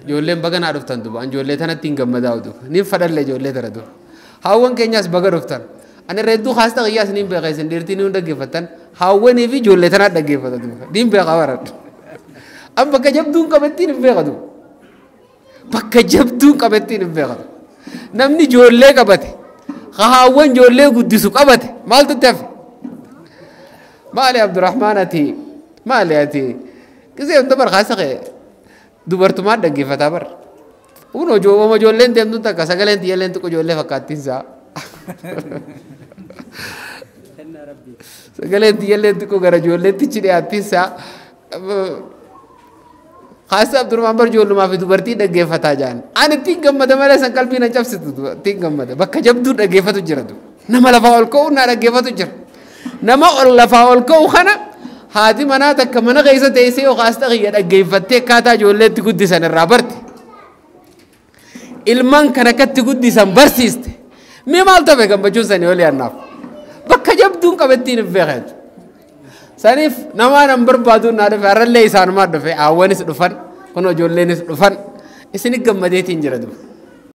ijoolleen baga naa dhuftan duuba ijoollee tanatti hin gammadaa duuba ni fadhalle ijoollee tana duuba hawwan keenyas baga dhuftan ani reedduu haasta qiyyaas ni beeqaysan dhiirtiin hunda dhaggeeffatan hawwanii fi ijoollee tanaa dhaggeeffatan duuba ni beeqa baradhu amma bakka jabduun qabattiin hin beeqatu bakka jabduun qabattiin hin beeqatu namni ijoollee qabate hawwan ijoollee guddisu qabate maaltu tafe maali Abdurrahmaan ati maali ati kisee hunda barqaasa dubartumaan dhaggeeffataa bar uno jooma ijoolleen deemtu takka sagaleen tiyyaleen tuqu ijoollee fakkaattiin isaa sagaleen tiyyaleen tuqu gara ijoolleetti dhiyaattiin isaa haasa Abdurrahmaan bar ijoollumaa fi dubartii dhaggeeffataa jaan ani ittiin gammada malee san qalbii na cabsitu ittiin gammada bakka jabduu dhaggeeffatu jira nama lafaa ol ka'u naa dhaggeeffatu jira nama lafaa ol ka'u kana haati manaa takka mana keessa teessee yookaan haasta qiyya dhaggeeffattee akkaataa ijoolleetti guddisan irraa barte ilmaan kan akkatti guddisan barsiiste mee maal tafe gammachuun sanii olii annaaf bakka jabduun qabattiin hin beekan saniif namaan an barbaaduun naa dhufe har'allee isaanumaa dhufe hawwanis dhufan kun ijoolleenis dhufan isin gammadeetiin jira duuba